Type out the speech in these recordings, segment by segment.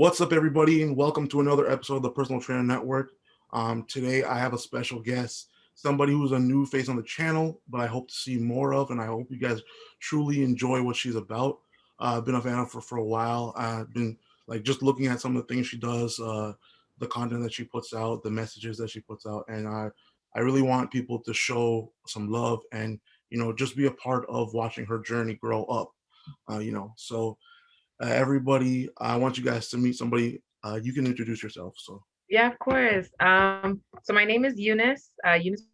What's up, everybody, and welcome to another episode of the Personal Trainer Network. Today, I have a special guest, somebody who's a new face on the channel, but I hope to see more of, and I hope you guys truly enjoy what she's about. I've been a fan of her for a while. I've been just looking at some of the things she does, the content that she puts out, the messages that she puts out, and I really want people to show some love and just be a part of watching her journey grow up. So everybody, I want you guys to meet somebody. You can introduce yourself. So, Yeah, of course. So my name is Eunice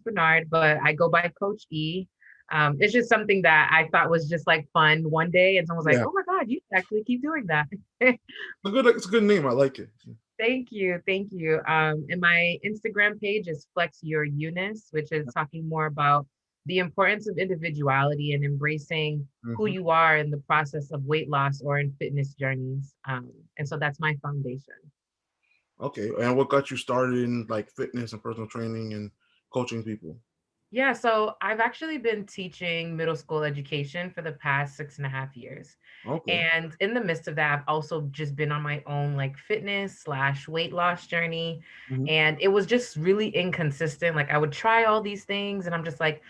Bernard, but I go by Coach E. It's just something that I thought was just like fun one day, and someone was like, yeah, "Oh my God, you actually keep doing that." it's a good name. I like it. Thank you, thank you. And my Instagram page is Flex Your Eunice, which is talking more about the importance of individuality and embracing who Hmm. you are in the process of weight loss or in fitness journeys. And so that's my foundation. Okay, and what got you started in like fitness and personal training and coaching people? Yeah, so I've actually been teaching middle school education for the past 6.5 years. Okay. And in the midst of that, I've also just been on my own like fitness slash weight loss journey. Hmm. And it was just really inconsistent. Like I would try all these things and I'm just like,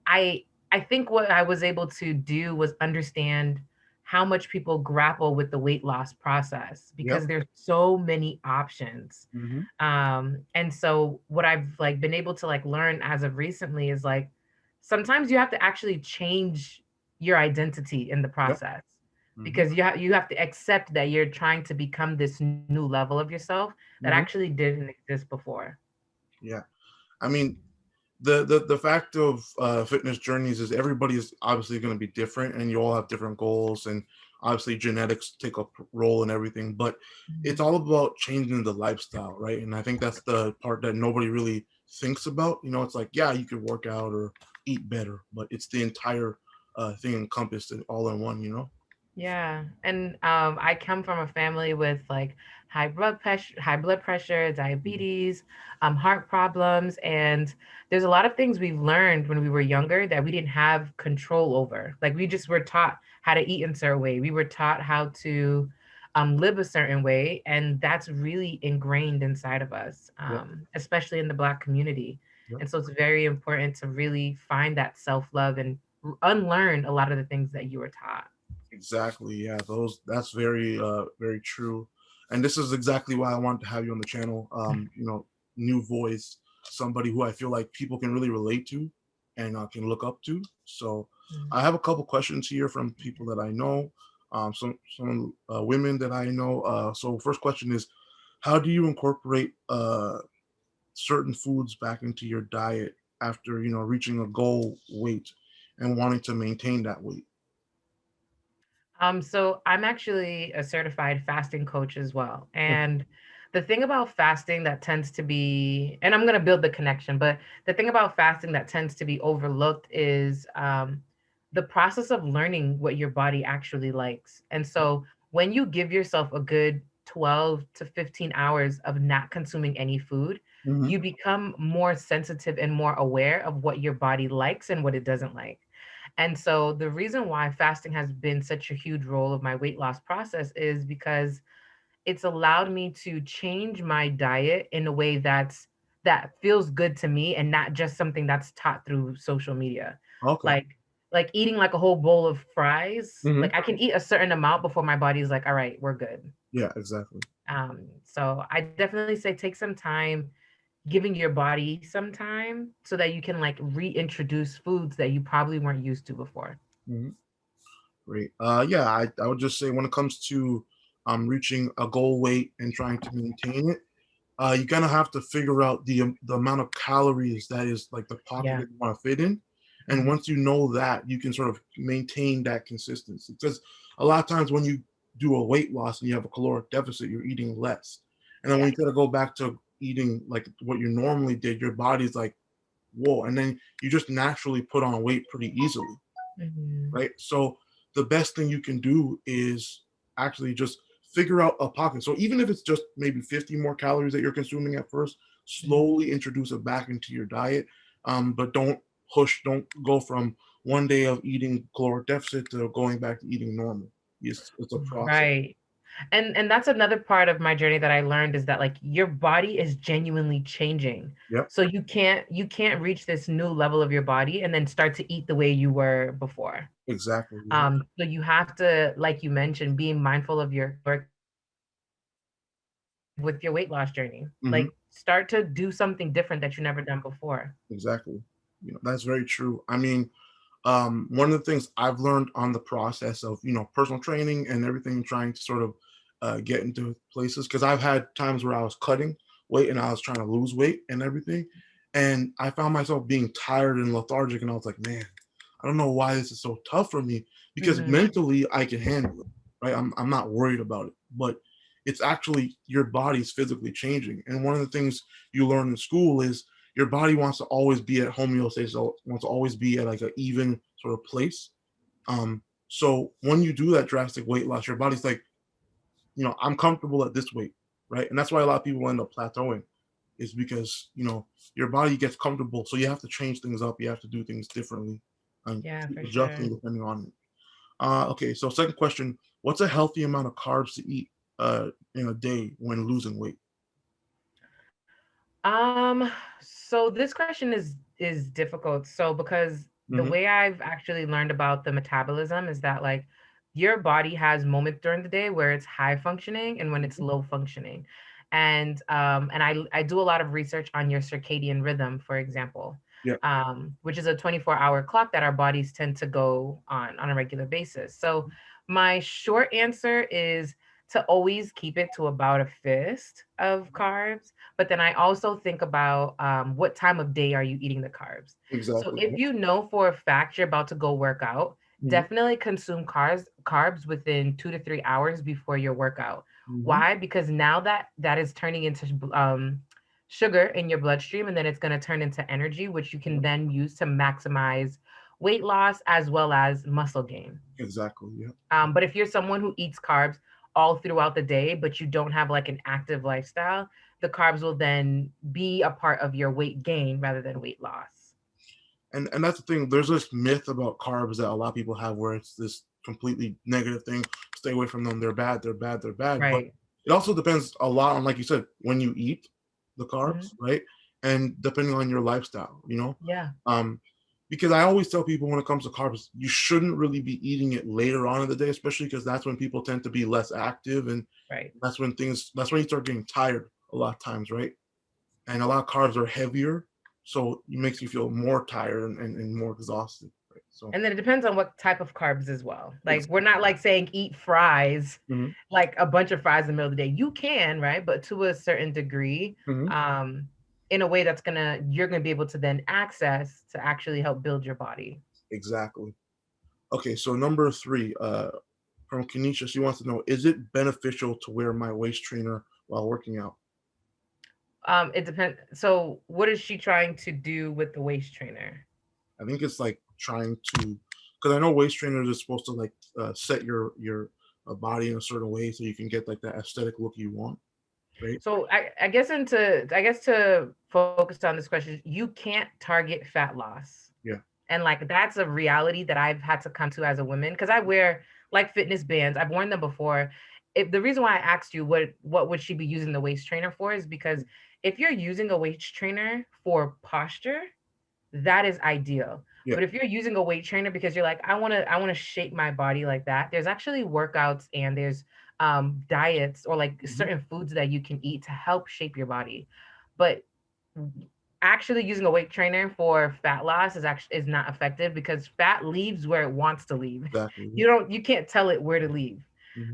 I I think what I was able to do was understand how much people grapple with the weight loss process Yep. because there's so many options. Hmm. And so what I've like been able to like learn as of recently is like sometimes you have to actually change your identity in the Yep. process Hmm. because you have to accept that you're trying to become this new level of yourself that Hmm. actually didn't exist before. Yeah. I mean, the fact of fitness journeys is everybody is obviously going to be different, and you all have different goals, and obviously genetics take a role in everything. But it's Mhm. all about changing the lifestyle, right? And I think that's the part that nobody really thinks about. It's like, yeah, you could work out or eat better, but it's the entire thing encompassed and all in one. Yeah, and I come from a family with like high blood pressure, Mhm. diabetes, heart problems, and there's a lot of things we've learned when we were younger that we didn't have control over. Like we just were taught how to eat in a certain way. We were taught how to live a certain way, and that's really ingrained inside of us, Yep. especially in the Black community. Yep. And so it's very important to really find that self-love and unlearn a lot of the things that you were taught. Exactly. Yeah, that's very true. And this is exactly why I wanted to have you on the channel. New voice, somebody who I feel like people can really relate to and can look up to. So Mm. I have a couple questions here from people that I know, some women that I know. So first question is, how do you incorporate certain foods back into your diet after reaching a goal weight and wanting to maintain that weight? So I'm actually a certified fasting coach as well. Yeah. And the thing about fasting that tends to be, and I'm going to build the connection, but the thing about fasting that tends to be overlooked is the process of learning what your body actually likes. And so when you give yourself a good 12 to 15 hours of not consuming any food, Hmm. you become more sensitive and more aware of what your body likes and what it doesn't like. And so the reason why fasting has been such a huge role of my weight loss process is because it's allowed me to change my diet in a way that feels good to me and not just something that's taught through social media. Okay. Like like eating like a whole bowl of fries, Hmm. like I can eat a certain amount before my body's like, all right, we're good. Yeah, exactly. So I definitely say take some time giving your body some time so that you can like reintroduce foods that you probably weren't used to before. Hmm. Great. Yeah, I would just say when it comes to reaching a goal weight and trying to maintain it, you kind of have to figure out the amount of calories that is like the pocket Yeah. that you want to fit in. And Mhm. once you know that, you can sort of maintain that consistency. Because a lot of times when you do a weight loss and you have a caloric deficit, you're eating less. And then when Yeah. you try to go back to eating like what you normally did, your body's like, whoa. And then you just naturally put on weight pretty easily, Mhm. right? So the best thing you can do is actually just figure out a pocket. So even if it's just maybe 50 more calories that you're consuming at first, Mhm. slowly introduce it back into your diet. But don't go from one day of eating caloric deficit to going back to eating normal. It's a process. Right. And that's another part of my journey that I learned is that like your body is genuinely changing. Yep, So you can't reach this new level of your body and then start to eat the way you were before. exactly. Yeah. So you have to, like you mentioned, being mindful of your work with your weight loss journey. Hmm. Like start to do something different that you never done before. Exactly. That's very true. I mean, one of the things I've learned on the process of personal training and everything, trying to sort of get into places, because I've had times where I was cutting weight and I was trying to lose weight and everything, and I found myself being tired and lethargic, and I was like, man, I don't know why this is so tough for me, because Mhm. mentally I can handle it, right? I'm not worried about it, but it's actually your body's physically changing, and one of the things you learn in school is your body wants to always be at homeostasis, wants to always be at like an even sort of place. So when you do that drastic weight loss, your body's like, I'm comfortable at this weight, right? And that's why a lot of people end up plateauing, is because your body gets comfortable. So you have to change things up. You have to do things differently and Yeah, keep for adjusting sure. depending on it. Okay, so second question: what's a healthy amount of carbs to eat in a day when losing weight? Um, so this question is difficult. So because the Hmm. way I've actually learned about the metabolism is that like your body has moments during the day where it's high functioning and when it's Hmm. low functioning. And I do a lot of research on your circadian rhythm, for example, Yeah, which is a 24-hour clock that our bodies tend to go on a regular basis. So my short answer is to always keep it to about a fist of carbs, but then I also think about what time of day are you eating the carbs. So exactly. if you know for a fact you're about to go work out, Hmm. definitely consume carbs within 2 to 3 hours before your workout. Hmm. Why? Because now that is turning into sugar in your bloodstream, and then it's going to turn into energy, which you can Yeah, then use to maximize weight loss as well as muscle gain. exactly. Yeah. But if you're someone who eats carbs all throughout the day, but you don't have like an active lifestyle, the carbs will then be a part of your weight gain rather than weight loss. And that's the thing. There's this myth about carbs that a lot of people have, where it's this completely negative thing. Stay away from them. They're bad. They're bad. They're bad. But Right. it also depends a lot on, like you said, when you eat the Hmm. carbs, right? And depending on your lifestyle, Yeah. um, because I always tell people, when it comes to carbs, you shouldn't really be eating it later on in the day, especially because that's when people tend to be less active, and Right. that's when you start getting tired a lot of times, right? And a lot of carbs are heavier, so it makes you feel more tired and more exhausted. Right? So And then it depends on what type of carbs as well. Like we're not exactly. like saying eat fries, Hmm. like a bunch of fries in the middle of the day. You can, right? But to a certain degree, Hmm. um, in a way that's you're gonna be able to then access to actually help build your body. Exactly. Okay, so number three, from Kenisha, she wants to know: is it beneficial to wear my waist trainer while working out? It depends. So, what is she trying to do with the waist trainer? I think it's like trying to, because I know waist trainers are supposed to like set your body in a certain way so you can get like that aesthetic look you want, right? So, I guess to focus on this question, you can't target fat loss. Yeah. And like that's a reality that I've had to come to as a woman because I wear like fitness bands. I've worn them before. The reason why I asked you what would she be using the waist trainer for is because if you're using a waist trainer for posture, that is ideal. Yeah. But if you're using a weight trainer because you're like, I want to shape my body like that, there's actually workouts and there's diets or like Hmm. certain foods that you can eat to help shape your body. But actually using a weight trainer for fat loss is not effective because fat leaves where it wants to leave. Exactly. You can't tell it where to leave.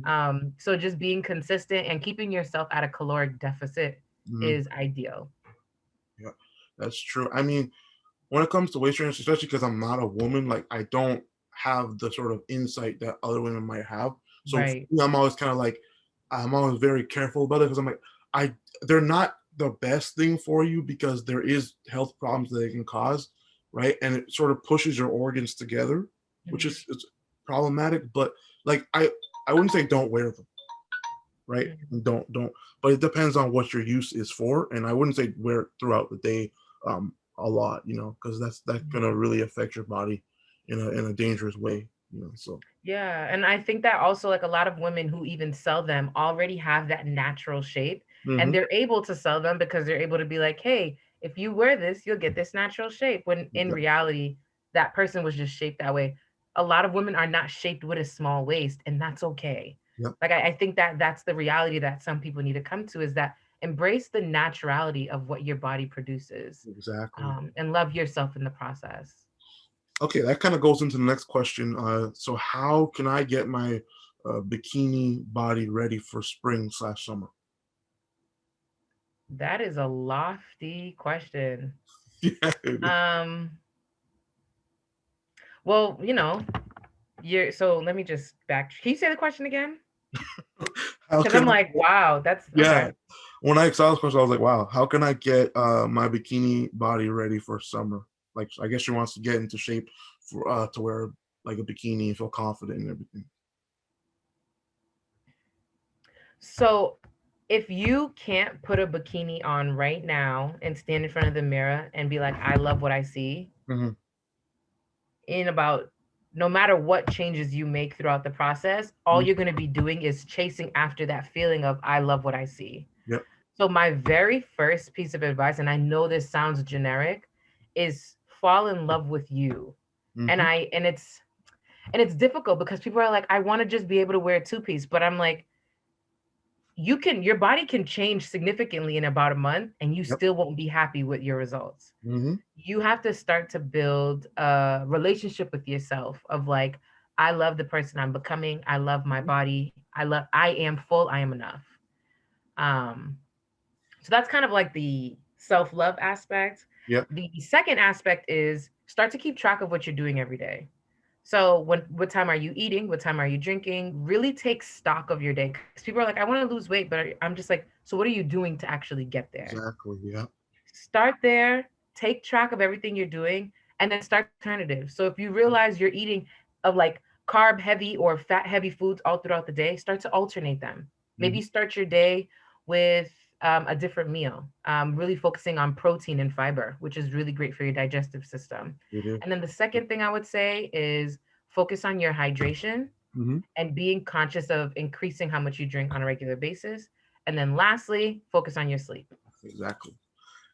Hmm. So just being consistent and keeping yourself at a caloric deficit Hmm. is ideal. Yeah, that's true. I mein, when it comes to waist trainers, especially because I'm not a woman, like I don't have the sort of insight that other women might have. So for Right. me, I'm always kind of like, I'm always very careful about it, because I'm like, I they're not the best thing for you, because there is health problems that they can cause, right? And it sort of pushes your organs together, which Mhm. is it's problematic. But like I wouldn't say don't wear them, right? Mhm. Don't. But it depends on what your use is for, and I wouldn't say wear it throughout the day, a lot, because that's gonna Mhm. really affect your body in a dangerous way. So Yeah, and I think that also like a lot of women who even sell them already have that natural shape, and hmm they're able to sell them because they're able to be like, "Hey, if you wear this, you'll get this natural shape." When in exactly. reality, that person was just shaped that way. A lot of women are not shaped with a small waist, and that's okay. Yep, Like I think that that's the reality that some people need to come to, is that embrace the naturality of what your body produces, exactly. and love yourself in the process. Okay, that kind of goes into the next question. So how can I get my bikini body ready for spring/summer? That is a lofty question. Yeah, it is. Um, well, you're so let me just back. Can you say the question again? How Because can I'm I? like, wow, that's Yeah, okay. when I saw this question, I was like, wow, how can I get my bikini body ready for summer? Like, I guess she wants to get into shape for to wear like a bikini and feel confident and everything. So if you can't put a bikini on right now and stand in front of the mirror and be like, I love what I see, hmm in about no matter what changes you make throughout the process, all you're going to be doing is chasing after that feeling of I love what I see. Yep. So my very first piece of advice, and I know this sounds generic, is fall in love with you. And hmm I and it's difficult because people are like, I want to just be able to wear a two-piece, but I'm like, your body can change significantly in about a month and you Yep. still won't be happy with your results. hmm You have to start to build a relationship with yourself of like, I love the person I'm becoming. I love my body. I am full. I am enough. Um, So that's kind of like the self love aspect. Yep. The second aspect is start to keep track of what you're doing every day. So what time are you eating? What time are you drinking? Really take stock of your day. Because people are like, I want to lose weight, but I'm just like, so what are you doing to actually get there? Exactly. Yeah. Start there, take track of everything you're doing, and then start alternatives. So if you realize you're eating of like carb heavy or fat heavy foods all throughout the day, start to alternate them. hmm Maybe start your day with a different meal, really focusing on protein and fiber, which is really great for your digestive system. It is. And then the second thing I would say is focus on your hydration hmm and being conscious of increasing how much you drink on a regular basis. And then lastly, focus on your sleep. Exactly.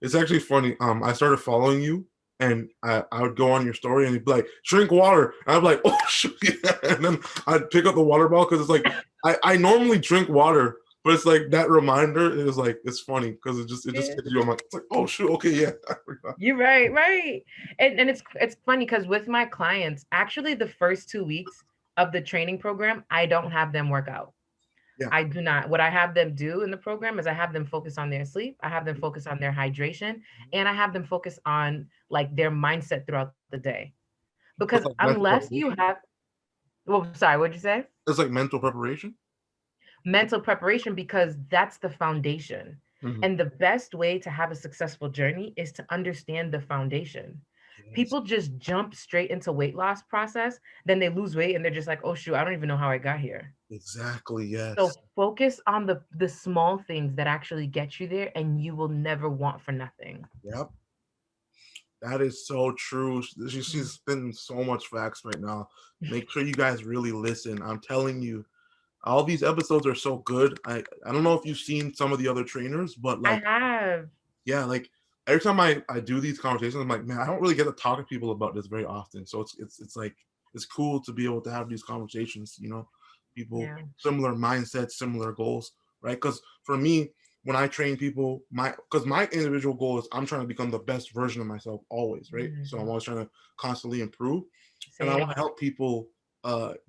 It's actually funny. I started following you, and I would go on your story, and you'd be like, "Drink water," and I'm like, "Oh shit!" And then I'd pick up the water bottle because it's like I normally drink water, but it's like that reminder is like it's funny because it just Yeah. hits you. I'm like, it's like, oh shoot, okay, yeah, I forgot. You're right, right. And it's funny because with my clients, actually the first 2 weeks of the training program, I don't have them work out. Yeah, I do not. What I have them do in the program is I have them focus on their sleep, I have them focus on their hydration, and I have them focus on like their mindset throughout the day. Because it's like mental unless you preparation. have, well, sorry, what'd you say? It's like mental preparation. Mental preparation, because that's the foundation. hmm And the best way to have a successful journey is to understand the foundation. Yes, People just jump straight into weight loss process, then they lose weight and they're just like, "Oh shoot, I don't even know how I got here." exactly. Yes. So focus on the small things that actually get you there and you will never want for nothing. Yep. That is so true. She's Mm. spitting so much facts right now. Make sure you guys really listen. I'm telling you, all these episodes are so good. I don't know if you've seen some of the other trainers, but I like have. yeah, like every time I do these conversations, I'm like, man, I don't really get to talk to people about this very often. So it's like it's cool to be able to have these conversations. People Yeah. similar mindsets, similar goals, right? Because for me, when I train people, my individual goal is I'm trying to become the best version of myself always, right? So I'm Mhm. always trying to constantly improve, and I want to Same. help people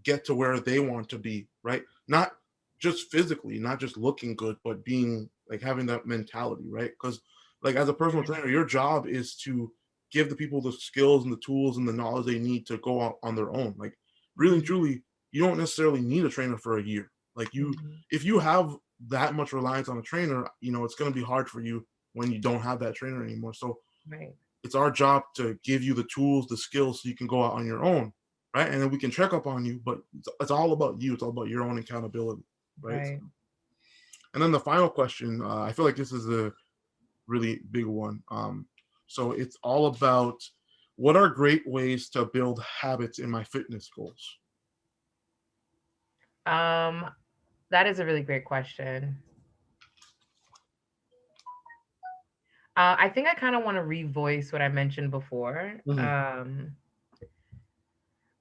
get to where they want to be, right? Not just physically, not just looking good, but being like having that mentality, right? Because like as a personal Yeah. trainer, your job is to give the people the skills and the tools and the knowledge they need to go out on their own. Like really and Mhm. truly, you don't necessarily need a trainer for a year. Like Mhm. if you have that much reliance on a trainer, it's going to be hard for you when you don't have that trainer anymore. So Right. it's our job to give you the tools, the skills, so you can go out on your own, right? And then we can check up on you, but it's all about you. It's all about your own accountability, right? Right. And then the final question, I feel like this is a really big one. So it's all about what are great ways to build habits in my fitness goals. Um, that is a really great question. I think I kind of want to revoice what I mentioned before. Hmm.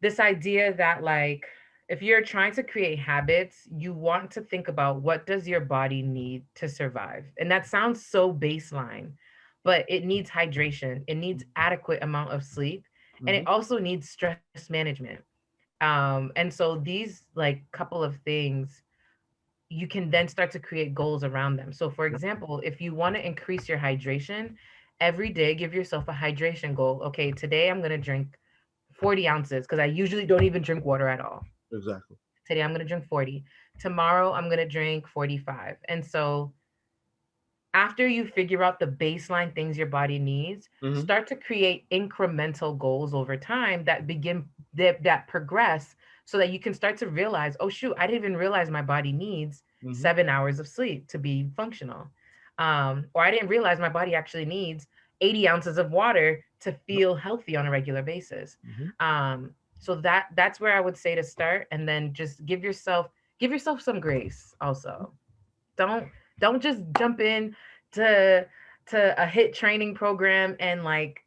This idea that like if you're trying to create habits, you want to think about what does your body need to survive. And that sounds so baseline, but it needs hydration, it needs adequate amount of sleep, and it Hmm. also needs stress management. And so these like couple of things you can then start to create goals around them. So, for Yep. example, if you want to increase your hydration, every day give yourself a hydration goal. Okay, today I'm going to drink 40 ounces because I usually don't even drink water at all. Exactly. Today I'm going to drink 40. Tomorrow I'm going to drink 45. And so after you figure out the baseline things your body needs, Hmm. start to create incremental goals over time that that progress so that you can start to realize, oh shoot, I didn't even realize my body needs Hmm. 7 hours of sleep to be functional. Or I didn't realize my body actually needs 80 ounces of water to Yep. feel healthy on a regular basis. Hmm. So that's where I would say to start, and then just give yourself some grace also. Don't just jump in to a hit training program and like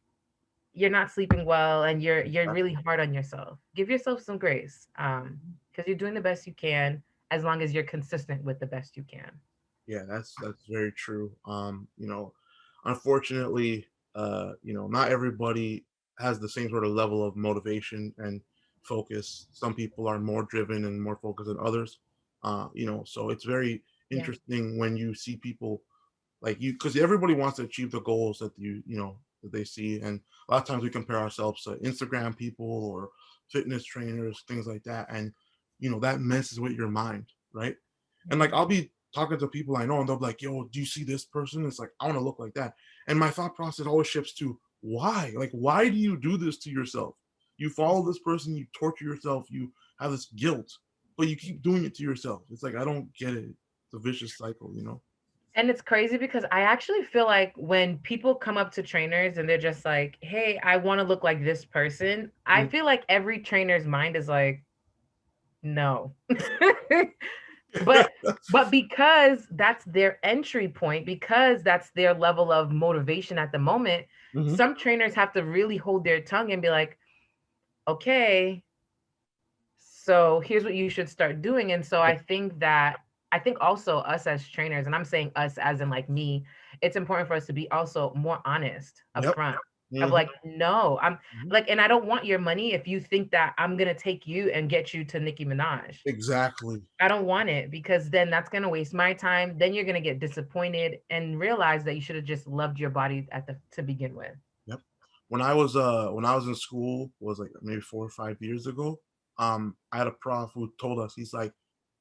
you're not sleeping well and you're really Exactly. hard on yourself. Give yourself some grace, because you're doing the best you can as long as you're consistent with the best you can. Yeah, that's very true. Unfortunately, not everybody has the same sort of level of motivation and focus. Some people are more driven and more focused than others. So it's very Yeah. interesting when you see people like you, because everybody wants to achieve the goals that that they see, and a lot of times we compare ourselves to Instagram people or fitness trainers, things like that, and that messes with your mind, right? And like Yeah. I'll be talking to people I know, and they'll be like, "Yo, do you see this person?" It's like I want to look like that, and my thought process always shifts to why? Like, why do you do this to yourself? You follow this person, you torture yourself, you have this guilt, but you keep doing it to yourself. It's like I don't get it. It's a vicious cycle. And it's crazy because I actually feel like when people come up to trainers and they're just like, "Hey, I want to look like this person," I feel like every trainer's mind is like, "No." but but because that's their entry point, because that's their level of motivation at the moment, Hmm. some trainers have to really hold their tongue and be like, okay, so here's what you should start doing. And so I think also us as trainers, and I'm saying us as in like me, it's important for us to be also more honest up Yep. front of Hmm. like, no, I'm Hmm. like, and I don't want your money if you think that I'm gonna take you and get you to Nicki Minaj. Exactly. I don't want it because then that's going to waste my time. Then you're going to get disappointed and realize that you should have just loved your body at the to begin with. Yep. When I was in school, was like maybe 4 or 5 years ago. I had a prof who told us, he's like,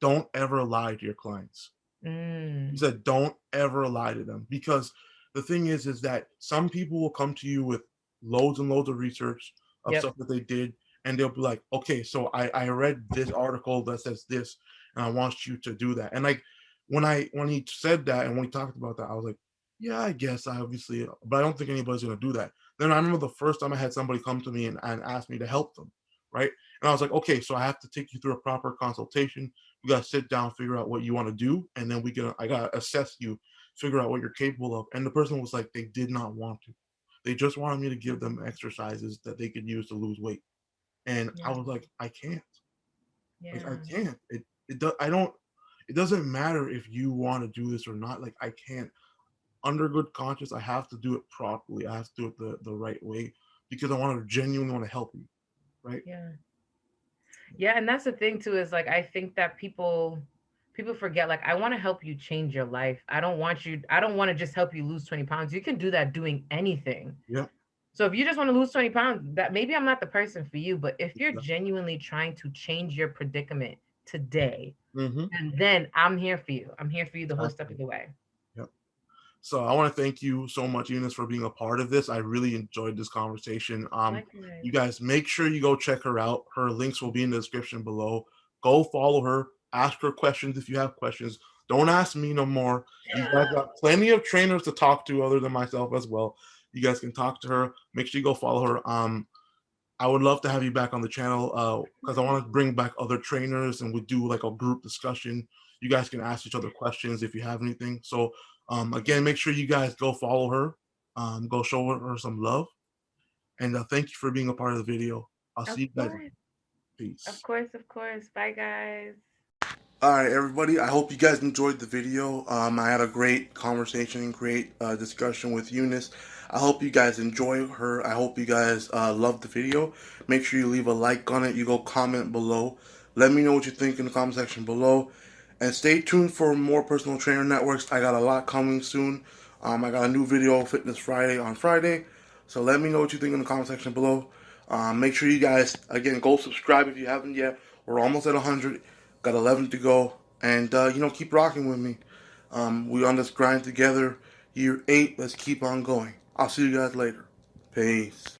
don't ever lie to your clients. He Mm. said, don't ever lie to them, because the thing is that some people will come to you with loads and loads of research of Yep. stuff that they did, and they'll be like, okay, so I read this article that says this, and I want you to do that. And like when he said that and when he talked about that, I was like, yeah, I guess obviously, but I don't think anybody's gonna do that. Then I remember the first time I had somebody come to me and ask me to help them, right? And I was like, okay, so I have to take you through a proper consultation. We gotta sit down, figure out what you want to do, and then I gotta assess you, figure out what you're capable of. And the person was like, they did not want to. They just wanted me to give them exercises that they could use to lose weight. And I Yeah. was like, I can't. Like I Yeah. can't. It does I don't it doesn't matter if you want to do this or not. Like I can't. Under good conscience, I have to do it properly. I have to do it the right way, because I want to genuinely want to help you. Right? Yeah. Yeah, and that's the thing too is like I think that people forget like I want to help you change your life. I don't want to just help you lose 20 pounds. You can do that doing anything. Yeah. So if you just want to lose 20 pounds, that maybe I'm not the person for you, but if you're Exactly. genuinely trying to change your predicament today, Mm-hmm. and then I'm here for you. I'm here for you the whole step Exactly. of the way. Yep. So I want to thank you so much, Eunice, for being a part of this. I really enjoyed this conversation. Likewise. You guys make sure you go check her out. Her links will be in the description below. Go follow her. Ask her questions if you have questions. Don't ask me no more. You guys got plenty of trainers to talk to other than myself as well. You guys can talk to her. Make sure you go follow her. I would love to have you back on the channel because I want to bring back other trainers and we do like a group discussion. You guys can ask each other questions if you have anything. So again, make sure you guys go follow her, go show her some love, and thank you for being a part of the video. I'll Of see you guys later. course. Of Peace. course, of course. Bye, guys. All right, everybody. I hope you guys enjoyed the video. I had a great conversation and great discussion with Eunice. I hope you guys enjoy her. I hope you guys love the video. Make sure you leave a like on it. You go comment below. Let me know what you think in the comment section below. And stay tuned for more personal trainer networks. I got a lot coming soon. I got a new video, Fitness Friday, on Friday. So let me know what you think in the comment section below. Make sure you guys, again, go subscribe if you haven't yet. We're almost at 100. Got 11 to go. And, keep rocking with me. We on this grind together. Year 8. Let's keep on going. I'll see you guys later. Peace.